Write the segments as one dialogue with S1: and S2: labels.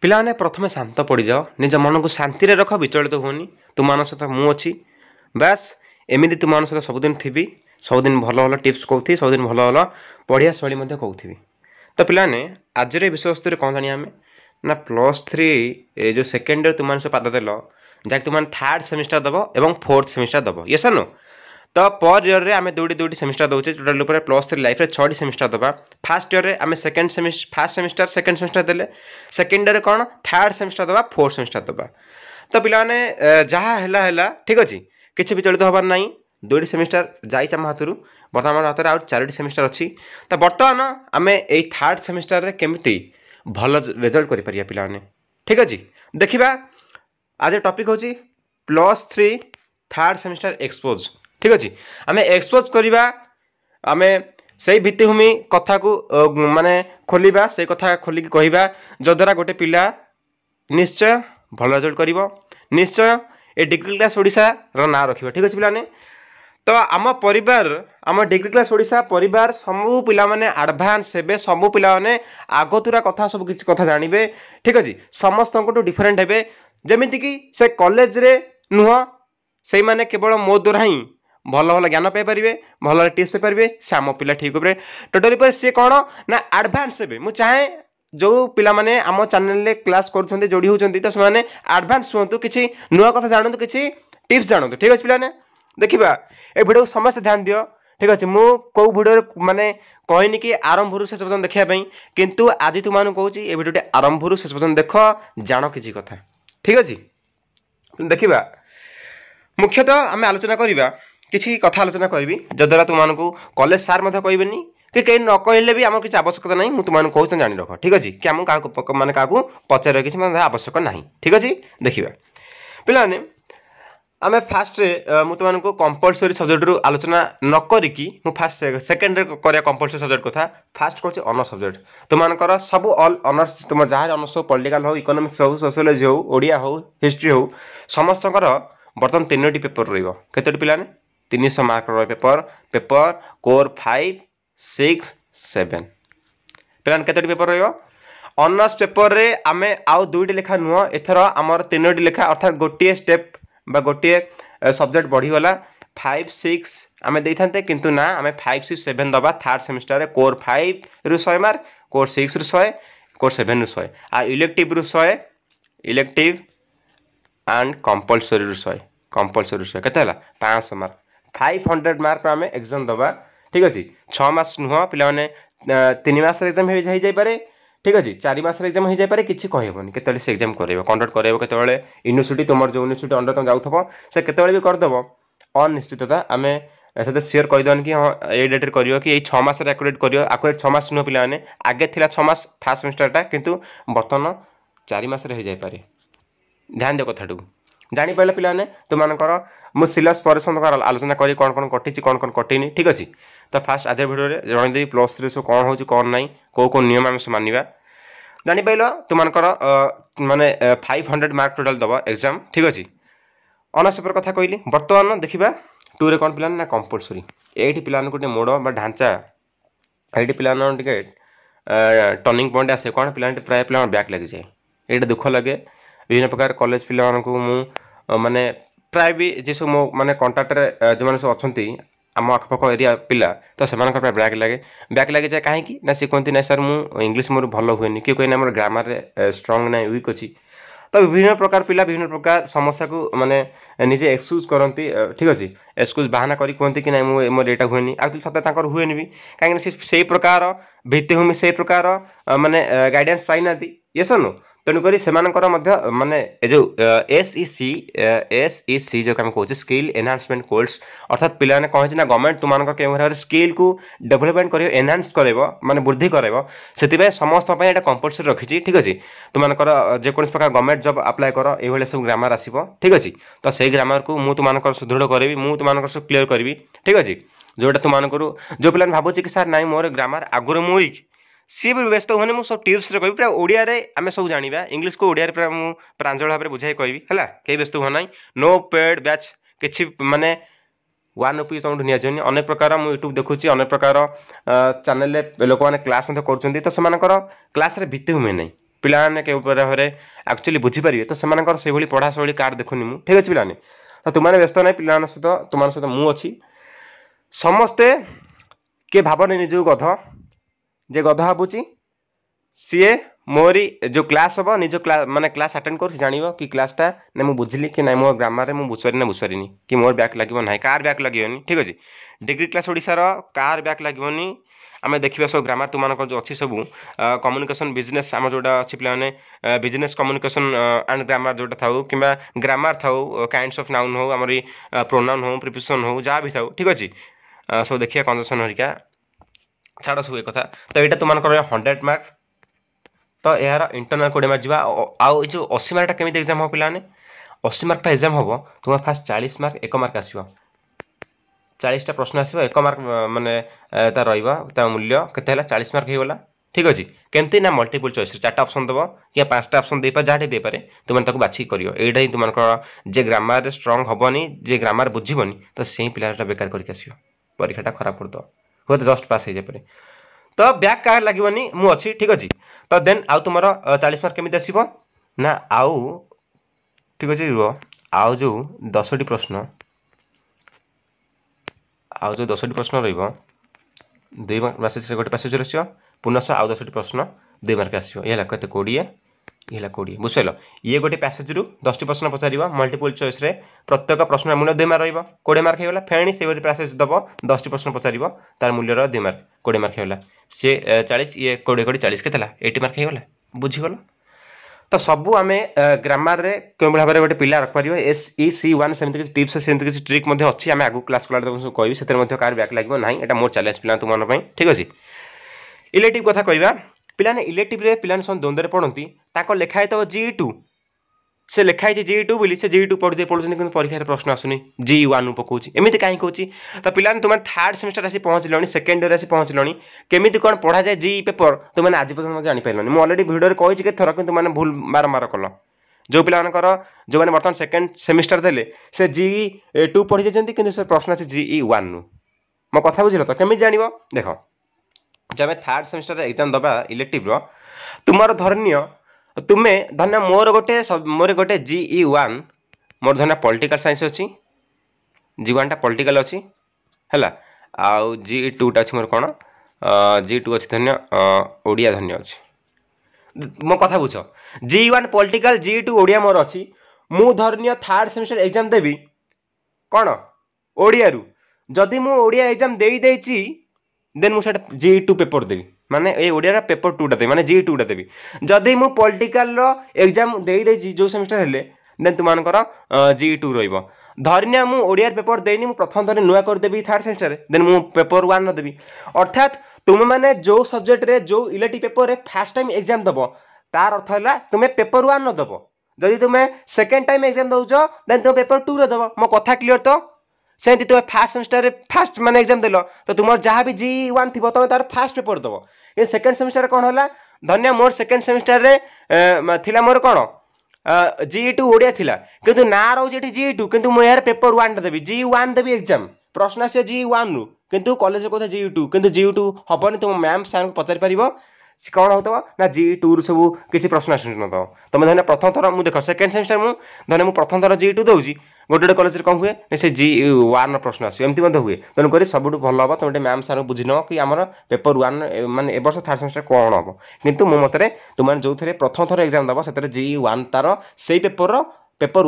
S1: ପିଲାମାନେ ପ୍ରଥମେ ଶାନ୍ତ ପଡ଼ିଯାଅ, ନିଜ ମନକୁ ଶାନ୍ତିରେ ରଖ, ବିଚଳିତ ହୁଅନି। ତୁମମାନଙ୍କ ସହିତ ମୁଁ ଅଛି, ବାସ୍ ଏମିତି ତୁମମାନଙ୍କ ସହିତ ସବୁଦିନ ଥିବି, ସବୁଦିନ ଭଲ ଭଲ ଟିପ୍ସ କହୁଥିବି, ସବୁଦିନ ଭଲ ଭଲ ପଢ଼ିଆ ଶୈଳୀ ମଧ୍ୟ କହୁଥିବି। ତ ପିଲାମାନେ ଆଜିର ଏ ବିଷୟବସ୍ତୁରେ କ'ଣ ଜାଣିବା ଆମେ ନା +3 ଏ ଯେଉଁ ସେକେଣ୍ଡ ଇୟର ତୁମମାନେ ସବୁ ପାଦ ଦେଲ, ଯାହାକି ତୁମମାନେ 3rd ସେମିଷ୍ଟାର ଦେବ ଏବଂ 4th ସେମିଷ୍ଟାର ଦେବ, ୟେସ୍ ଅର୍ ନୋ। ତ पर इयर आम दुईटी सेमिस्टर दौचे टोटाल +3 लाइफ रे 6टी सेमिस्टर दबा। फास्ट इयर रे आम फास्ट सेमिस्टर सेकेंड सेमिस्टर देले, सेकेंड इयर कौन 3rd सेमिस्टर दबा, 4th सेमिस्टर दबा। तो पिलाने जहाँ है ठीक अच्छे किसी विचलित हबार ना, दुईटी सेमिस्टर जाइए आम हाथ बर्तमान हाथ में आउ 4टी सेमिस्टर अच्छी। तो बर्तमान आम यही 3rd सेमिस्टर केमी भल रिजल्ट करें पिलाने, ठीक अच्छे। देखा आज टॉपिक हूँ +3 3rd सेमिस्टर एक्सपोज, ठीक अच्छे। आम एक्सपोज करवा, आम से भित्तिभूमि कथा को माने खोलिबा, से कथा खोलिक कहवा जद्वारा गोटे पिला निश्चय भल रिजल्ट कर, निश्चय ए डिग्री क्लास ओडिशा रो ना रखिबा, ठीक अच्छे पिलाने। तो आम परिवार आम डिग्री क्लास ओडिशा परिवार सबू पिला माने एडवांस हेबे, सबू पिला माने आगतुरा कथा सब किछि कथा जानिबे, ठीक अच्छे। समस्त को डिफरेंट हेबे, जेमिति कि से कॉलेज रे नुह से माने केवल मो द्वारा ही भल भल ज्ञान पाइपर, भल भल टिप्स पाइपर, से आम पिला ठीक उपर टोटाली पर सी कौन ना एडवांस हे। मुझे चाहे जो पिला माने आम चैनल क्लास कर जोड़ी होती तो से एडवांस हूँ, किसी नुआ कथा जानतु, किसी टिप्स जानतु, ठीक अच्छे पिलाने। देखा ए भिडियो समस्त ध्यान दियो, ठीक अच्छे। मु कौ भिडियो माने कहनी कि आरंभ शेष पर्यटन देखापी, किंतु आज तुम कहूँ ये भिडियो आरंभ शेष पर्यटन देख, जान किसी कथा, ठीक अच्छे। देखा मुख्यतः आम आलोचना करवा, किसी कथा आलोचना करी जद्वारा तुमको कॉलेज सार कहबे कि कहीं न कहले भी आम किसी आवश्यकता नहीं, मुझे तुमको कहूँ जानी रख, ठीक अच्छे। कि आम मैंने क्या पचार किसी आवश्यक ना, ठीक अच्छे। देखा पिलाने आम फास्ट मुझे तुमको कंपलसरी सब्जेक्ट रू आलोचना न करिकी फास्ट सेकेंड कर कंपलसरी सब्जेक्ट कथा फास्ट कर ऑनर्स सब्जेक्ट तुमको सब ऑल ऑनर्स तुम जहाँ ऑनर्स हो, पॉलिटिकल हो, इकोनॉमिक्स हो, सोशियोलॉजी हो, ओडिया हो, हिस्ट्री हो, समस्त बर्तमान 3टी पेपर रही पिलाने 300 मार्क पेपर पेपर कोर 5 6 7 पिलाने केतोटी पेपर ऑनर्स पेपर रे आमे आउ 2टी लेखा नुह, एथर आमर 3टी लेखा, अर्थात गोटे स्टेप बा गोटे सब्जेक्ट बढ़ीगला। 5 6 आम दे था, किंतु ना आम 5 6 7 दबा 3rd सेमिस्टर रे कोर 5 रु 100 मार्क, कोर 6 रु 100, कोर 7 रु 100, आ इलेक्टिव रु 100, इलेक्टिव एंड कंपलसरी रु 100, कंपलसरी रु 100 केते हला 500 मार्क, 500 मार्क आम एग्जाम दबा, ठीक अच्छे। 6 मास नुह पिला माने 3 मास एग्जाम हो जाई पारे, ठीक अच्छे। 4 मास एग्जाम हो जाई पारे, किछि कहबोनी केतले से एग्जाम करबो, कंडक्ट करबो केतले यूनिवर्सिटी तुमर जो यूनिवर्सिटी अंडर तुम जाउथबो से केतले भी करदबो अनिश्चितता आम ऐसे शेयर करदेन कि हाँ ये डेट करियो कि 6 मास एक्यूरेट करियो, एक्यूरेट 6 मास नुह पिला माने आगे थिला 6 मास फास्ट सेमिस्टरटा, किंतु बर्तमान 4 मास हो जाई पारे। ध्यान दियो कथाटू जानी पाइले पिलाने तुमकर मु सिलेबस पर आलोचना करी कौन कौन कटी कौन कौन कटिनी, ठीक अच्छे। तो फास्ट आज भिडियो जनईदेवी +3 सब कौन हो कौन ना, कौ कौ नियम आम मानवा जापार तुमकर माने 500 मार्क टोटाल दब एग्जाम, ठीक अच्छे। ऑनर्स पेपर कथा कहली बर्तमान देखा 2 रे कौन पिला ना कंपलसरी, ये पिला गोटे मोड़ बा ढांचा ये पिला टे टर्निंग पॉइंट आसे कौन पिला प्राय पिला बैक लगी जाए, ये दुख लगे। विभिन्न प्रकार कॉलेज पिला मु माने प्राय भी जे सब मो माने कंटाक्ट जो मैंने सब अच्छा आम आखपाख एरिया पिला तो से बैक लगे जाए कहीं ना सी कहती ना सर मु इंग्लीश मोर भल हुए कि कहना मोर ग्रामर स्ट्रंग ना वीक अच्छी। तो विभिन्न प्रकार पिला विभिन्न प्रकार समस्या को माने निजे एक्सक्यूज करती, ठीक अच्छे। एक्सक्यूज बाहाना करी कहती कि ना मोर यहाँ हुए एक्चुअली सत्य हुए भी कहीं से प्रकार भित्तिभूमि से प्रकार माने गाइडेंस पाई ना ये नो, तेणुक से माने जो SEC जो आम कहते स्किल एनहांसमेंट कोर्स, अर्थात पिला कौन ना गवर्नमेंट तुम भाव स्किल को डेवलपमेंट कर एनहांस कर माने वृद्धि कर समस्त यहाँ कंपलसरी रखी, ठीक अच्छे। तुमकर जेको प्रकार गवर्नमेंट जॉब अप्लाई कर ये सब ग्रामर आसो, ठीक अच्छे। तो से ग्रामर को मुझे सुदृढ़ करी, मुझे सब क्लीयर करी, ठीक अच्छे। जोटा तुमको जो पिला भावुँ कि सर नाई मोर ग्रामर आगुरी मु वीक सी भी व्यस्त हुए मुझे सब टिप्स कह पूरा ओडिया आम सब जाना इंग्लीश को ओडिया पूरा मुझे प्रांजल भाव में बुझाई कहि है कहीं व्यस्त हुआ ना। नो पेड बैच किसी माने 1 रुपी तुम निजी अनेक प्रकार मुझे यूट्यूब देखुची, अनेक प्रकार चैनल लोक मैंने क्लास कर क्लास भित्तिभूमि नहीं पिलाने के भाव में एक्चुअली बुझीपारे तो से पढ़ा शैली कार देखुनी मुझे ठीक अच्छे पाने तो तुमने व्यस्त ना पिला सहित तुम सहित मुझे समस्ते किए भावने निज गध जे गध भावुची सीए मोरी जो क्लास हम निज माने क्लास अटेंड कर जान कि क्लासटा ना मुझे बुझिली कि ना मो ग्रामर में बुझारी ना बुझारिनी कि मोर बैक लगे ना कार बैक लगे ठीक अच्छे डिग्री क्लास ओडिशार कार बैक लगे आम देखा सब ग्रामर तुम जो अच्छी सब कम्युनिकेशन बिजनेस आम जोटा अच्छी पे बिजनेस कम्युनिकेशन एंड ग्रामर जोटा था कि ग्रामर था काइंड्स ऑफ नाउन हो आम प्रोनाउन हो प्रिपोजिशन हो जहाँ भी था ठीक अच्छे सब देखिए कंजक्शन हरिका छाड़ सब एक कथा तो यहाँ तुम 100 मार्क तो यार इंटरनल 20 मार्क जा आउ जो 80 मार्कटा केमी एग्जाम हम पे 80 मार्कटा एग्जाम हम तुम फास्ट 40 मार्क 1 मार्क आसो 40टा प्रश्न आसो 1 मार्क माने तार रा मूल्य के 40 मार्क होगा ठीक अच्छे केमती ना मल्टीपल चॉइस 4टा ऑप्शन दब कि 5टा ऑप्शन दे जहाँ दे पारे तुमने बाछिक कर यहाँ ही तुम जे ग्रामर स्ट्रंग हेनी जे ग्रामर बुझीबनी तो से पिलाटा बेकार करके आस परीक्षाटा खराब कर हुए तो जस्ट पास हो जाए तो बैक कार लगे मु अच्छी ठीक अच्छे तो देन आउ तुम 40 मार्क केमी आसो ना आउ ठीक अच्छे रुह आउ जो 10टी प्रश्न आउ जो 10टी प्रश्न रुई मैसेज गोटे पैसेज आसो पुनः आउ 10टी प्रश्न 2 मार्क आसो ये कत 20 ये 20 बुझल ये गोटे पैसेज रु 10टी प्रश्न पचार मल्टीपल चॉइस रे प्रत्येक प्रश्न मूल्य 2 मार्क रही 20 मार्क होगा फेणी से पैसेज दब 10टी प्रश्न पचार तार मूल्यर 2 मार्क 20 मार्क होगा सी 40 ये 20 20 40 के 80 मार्क होगा बुझीगल तो सबू आम ग्रामर रे क्यों भाव में गोटे पिला रखिपर SEC1 सेमती किसी टिप्स सेमती किसी ट्रिक अच्छी आम आगू क्लास कला कहि से कार बैक लगे ना यहाँ मोर चैलेंज पिला तुम ठीक अच्छे इलेक्टिव कथा कहवा पिलाने इलेक्टिव रे पिलाने सब द्वंद्व पढ़ती लिखाई तो GE2 से लिखाई GE2 बोली से GE2 पढ़ते पढ़ुं परीक्षा प्रश्न आसुनी GE1 पकाऊँ एमती कहीं कौच तो पिलाने तुम 3rd सेमेस्टर आसी पहुँचल सेकेंड ईयर आसी पहुँचल केमी कौन पढ़ा जाए GE पेपर तुमने आज पर्यटन जापर मुझे अलरेडी भिडियो कही के थर कि तुमने भूल बारंबार कल जो पिलानकर जो मैंने बर्तमान सेकेंड सेमिस्टर देले से GE2 पढ़ी जाती कि प्रश्न अच्छे GE1 मो कथा बुझल तो केमी जान देख जब 3rd सेमिस्टर एग्जाम दबा इलेक्टिव तुम धरनीय तुम्हें धन्य मोर गोटे GE1 मोर धन्य पॉलिटिकल साइंस अच्छी G1 टा पॉलिटिकल अच्छी है आउ GE2 टा अच्छी मोर कौन GE2 अच्छी धन्य ओडिया धन्य अच्छी मो कथा बुझ GE1 पॉलिटिकल GE2 ओडिया मोर अच्छी मु धरनीय 3rd सेमिस्टर एग्जाम देवी कौन ओडिया जदि मु ओडिया एग्जाम देई देन मुझे GE2 पेपर देवी माने ये ओडिया पेपर 2टा देवी माने GE2 टा देवी जदि मु पॉलिटिकल एग्जाम देई जो सेमिस्टर हेले देन तुमनकर GE2 रहिबो धरनिया मु ओडिया पेपर देनी मु प्रथम थर नुआ कर देबी 3rd सेमिस्टर देन मु पेपर 1 देबी अर्थात तुम माने जो सब्जेक्ट रे जो इलेक्टिव पेपर रे फर्स्ट टाइम एग्जाम दबो तार अर्थ है तुम्हें पेपर 1 न दबो जदि तुम्हें सेकेंड टाइम एग्जाम दउजो देन तुम पेपर 2 रे दबो मो कथा क्लियर तो से तुम फास्ट सेमिस्टर फास्ट माने एग्जाम देल तो तुम जहाँ भी GE1 थी तुम तार फास्ट पेपर दब ये सेकेंड सेमिस्टर कौन है धन्य मोर सेकेंड सेमिस्टर रे थिला मोर कौन GE2 ओडिया थिला किंतु ना रोज GE2 किंतु मो यार पेपर 1 देबी GE1 देबी एग्जाम प्रश्न आसे GE1 रु किंतु कॉलेज को GE2 किंतु GE2 हबनी तुम मैम सर को पचारि परिबो कौन होता ना GE2 रु सब किसी प्रश्न आस तुम धन्य प्रथम थर मुझे देख सेकेंड सेमिस्टर मुझे धन्य मुझे प्रथम थर GE2 दूसरी गोटे कॉलेज कौन हुए से GE1 प्रश्न आस एमती हुए तेणुक सब भल हम तुम मैम सर बुझी न कि आम पेपर 1 माने ए वर्ष 3rd सेमिस्टर कौन हम किंतु मो मतरे तुम जो थे प्रथम थर एग्जाम दब से GE1 तार से पेपर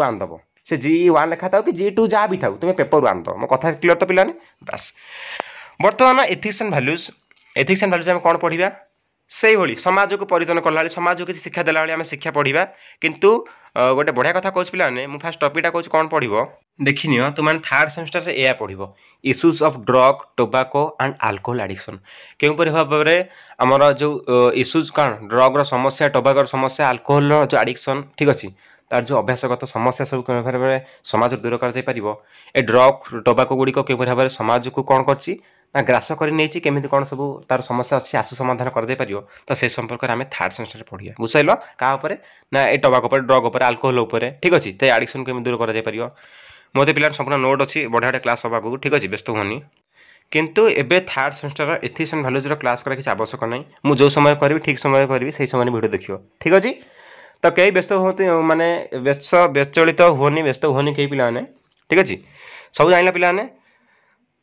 S1: 1 दब से GE1 लिखा था कि GE2 जहाँ भी था तुम्हें पेपर 1 दब मो कथा क्लियर तो पिलाने बस बर्तमान एथिक्स एंड भैल्यूज आम कौन पढ़ा से ही समाज को परिवर्तन कला समाज को किसी शिक्षा देला आम शिक्षा पढ़ा किंतु गोटे बढ़िया कथा कौच पिलाने मुझे फास्ट टॉपिकटा कौच कौन पढ़ देखनी तुम 3rd सेमिस्टर या पढ़ issues of drug tobacco and alcohol addiction क्योंपरी भाव में आमर जो इश्यूज कौन ड्रग्र समस्या टोबाकोर समस्या अल्कोहल जो एडिक्शन ठीक अच्छे तार जो अभ्यासगत समस्या सब क्यों भाव में समाज दूर कर ए ड्रग टोबाको गुड़िक क्यों भाव में समाज को कौन कर ग्रास कर केमी कौन सब तार समस्या अच्छी आशु समाधान कर तो से संपर्क में आम 3rd सेमिस्टर पढ़िया बुझल क्या ना ये टोबाको ड्रग अल्कोहल ठीक अच्छे तो एडिक्शन केमी दूर कर मत पे संपूर्ण नोट अच्छी बढ़िया क्लास हवा ठीक अच्छे व्यस्त हुआ किंतु एबे third semester ethics and values class करा किसी आवश्यक नहीं मु जो समय करी ठीक समय करी से समय वीडियो देखियो ठीक अछि तो कई व्यस्त होते माने व्यस्तचलित हुनी व्यस्त हुनी कई पिला ने ठीक अछि सब जानला पिला ने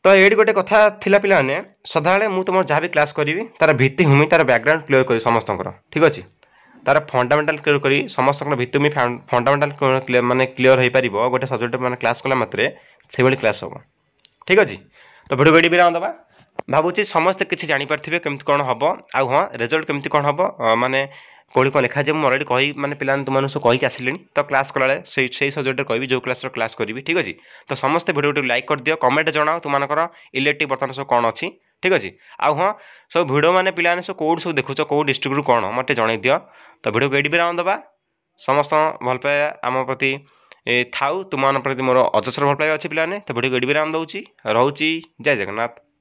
S1: तो ये गोटे कथा थिला पिला ने सदाले मु तुम जहाँ भी क्लास करी तार भित्तिभूमि तार बैकग्राउंड क्लियर करी समस्त ठीक अच्छे तार फंडामेंटाल क्लियर करी समस्त भित्तिभूमि फंडामेंटाल माने क्लियर हो पार गोटे सब्जेक्ट माने क्लास कला मात्रे से भाई क्लास हम ठीक अच्छे तो भिडियो गड़ी विराम दबा भावुँ समस्ते किसी जापारे केमती कौन हम आउ हाँ रिजल्ट केमती कौन हम माने कौड़ी कौन लिखा जाए अलरेडी कही मैंने पिला तुम सब कहीकि आसिले तो क्लास कला से सब्जेक्ट कही जो क्लास क्लास करी ठीक अच्छे तो समस्ते भिडियो लाइक कर दियो कमेंट जनाओ तुमकर इलेक्टिव बर्तमान सब कौन अच्छी ठीक अच्छे आउ हाँ सब भिडियो मैंने पिला सब कौट सब देखुच कौ डिस्ट्रिक्ट कौन मत जन दियो तो भिडियो को ये विराम दबा समस्त भल पाए आम प्रति थाउ तुम प्रति मोर अजस्र भल पाए अच्छे पिलाने तो भिडियो को ये विराम दूसरी रोची जय जगन्नाथ।